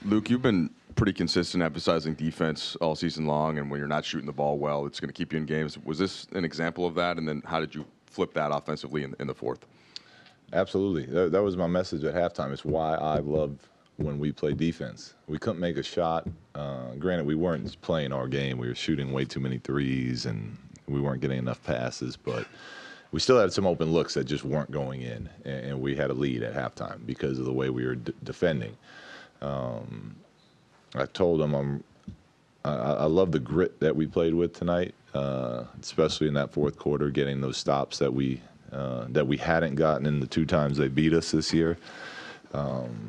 Luke, you've been pretty consistent emphasizing defense all season long, and when you're not shooting the ball well, it's going to keep you in games. Was this an example of that? And then how did you flip that offensively in the fourth? Absolutely. That was my message at halftime. It's why I love when we play defense. We couldn't make a shot. Granted, we weren't playing our game. We were shooting way too many threes, and we weren't getting enough passes. But we still had some open looks that just weren't going in, and we had a lead at halftime because of the way we were defending. I told them I love the grit that we played with tonight, especially in that fourth quarter, getting those stops that we hadn't gotten in the 2 times they beat us this year.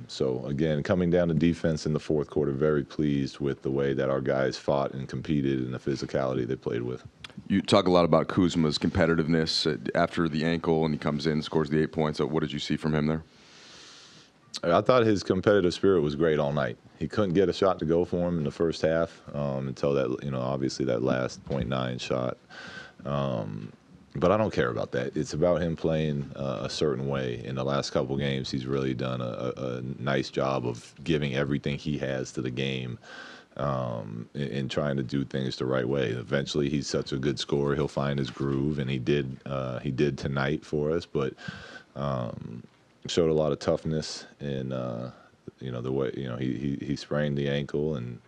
So again, coming down to defense in the fourth quarter, very pleased with the way that our guys fought and competed and the physicality they played with. You talk a lot about Kuzma's competitiveness after the ankle, and he comes in, scores the 8 points. What did you see from him there? I thought his competitive spirit was great all night. He couldn't get a shot to go for him in the first half until that, obviously that last .9 shot. But I don't care about that. It's about him playing a certain way. In the last couple games, he's really done a nice job of giving everything he has to the game and trying to do things the right way. Eventually, he's such a good scorer, he'll find his groove, and he did tonight for us. But showed a lot of toughness in the way he sprained the ankle, and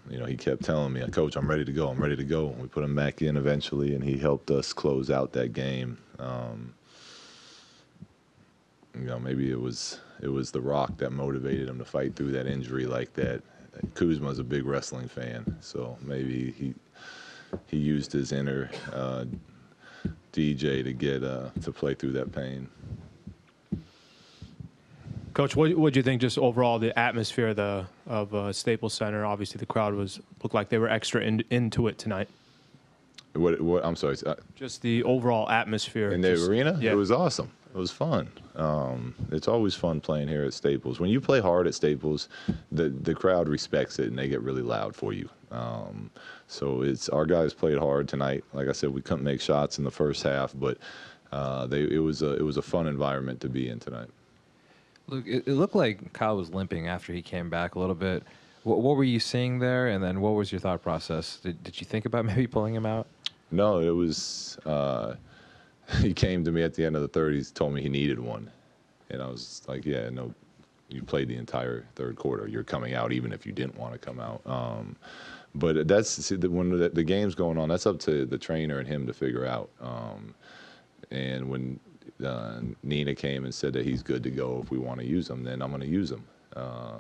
he kept telling me, Coach, I'm ready to go. And we put him back in eventually, and he helped us close out that game. Maybe it was the rock that motivated him to fight through that injury like that. Kuzma's a big wrestling fan, so maybe he used his inner DJ to get to play through that pain. Coach, what do you think just overall the atmosphere of Staples Center? Obviously, the crowd looked like they were extra into it tonight. What? I'm sorry. Just the overall atmosphere in the arena. Yeah. It was awesome. It was fun. It's always fun playing here at Staples. When you play hard at Staples, the crowd respects it and they get really loud for you. So our guys played hard tonight. Like I said, we couldn't make shots in the first half, but it was a fun environment to be in tonight. Look, it looked like Kyle was limping after he came back a little bit. What were you seeing there, and then what was your thought process? Did you think about maybe pulling him out? No, it was he came to me at the end of the third. He told me he needed one, and I was like, yeah, no, you played the entire third quarter. You're coming out even if you didn't want to come out. But when the game's going on, that's up to the trainer and him to figure out. And when Nina came and said that he's good to go if we want to use him, then I'm going to use him.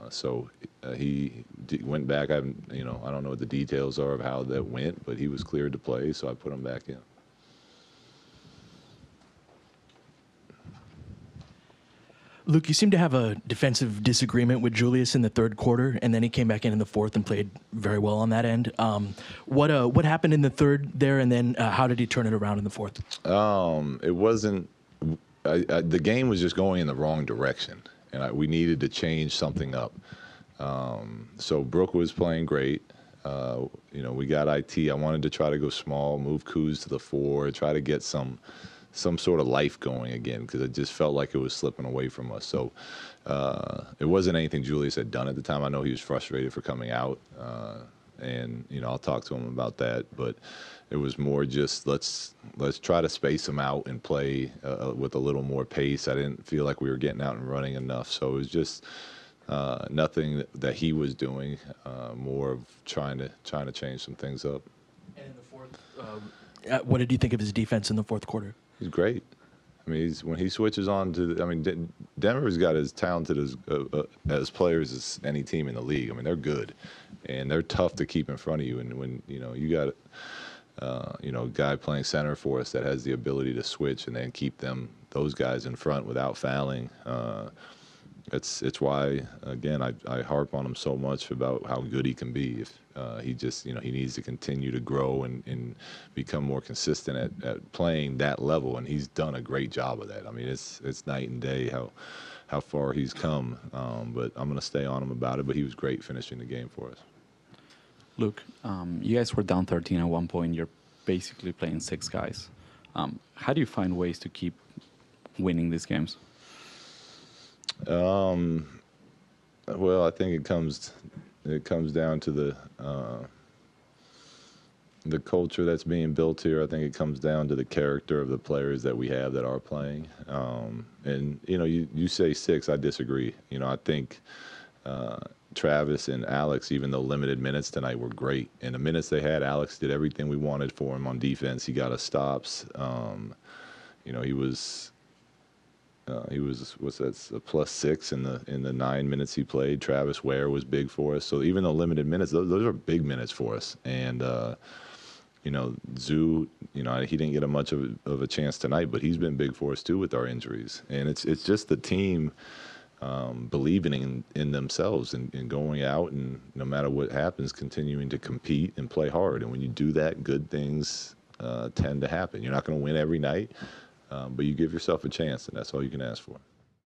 So he went back. I don't know what the details are of how that went, but he was cleared to play, so I put him back in. Luke, you seem to have a defensive disagreement with Julius in the third quarter, and then he came back in the fourth and played very well on that end. What happened in the third there, and then how did he turn it around in the fourth? It wasn't. The game was just going in the wrong direction, and we needed to change something up. So Brooke was playing great. We got IT. I wanted to try to go small, move Kuz to the 4, try to get some sort of life going again, because it just felt like it was slipping away from us. So it wasn't anything Julius had done at the time. I know he was frustrated for coming out, and I'll talk to him about that. But it was more just let's try to space him out and play with a little more pace. I didn't feel like we were getting out and running enough. So it was just nothing that he was doing, more of trying to change some things up. And in the fourth, what did you think of his defense in the fourth quarter? He's great. I mean, when he switches on to, Denver's got as talented as players as any team in the league. I mean, they're good, and they're tough to keep in front of you. And when you got a guy playing center for us that has the ability to switch and then keep those guys in front without fouling. It's why, again, I harp on him so much about how good he can be. If he just, he needs to continue to grow and become more consistent at playing that level, and he's done a great job of that. I mean, it's night and day how far he's come. But I'm going to stay on him about it. But he was great finishing the game for us. Luke, you guys were down 13 at one point. You're basically playing 6 guys. How do you find ways to keep winning these games? Well, I think it comes down to the culture that's being built here. I think it comes down to the character of the players that we have that are playing. And you say 6, I disagree. I think Travis and Alex, even though limited minutes tonight, were great. In the minutes they had, Alex did everything we wanted for him on defense. He got us stops. He was what's that, a +6 in the 9 minutes he played. Travis Ware was big for us. So even though limited minutes, those are big minutes for us. And Zoo, he didn't get much of a chance tonight, but he's been big for us too with our injuries. And it's just the team believing in themselves and going out and no matter what happens, continuing to compete and play hard. And when you do that, good things tend to happen. You're not going to win every night. But you give yourself a chance, and that's all you can ask for.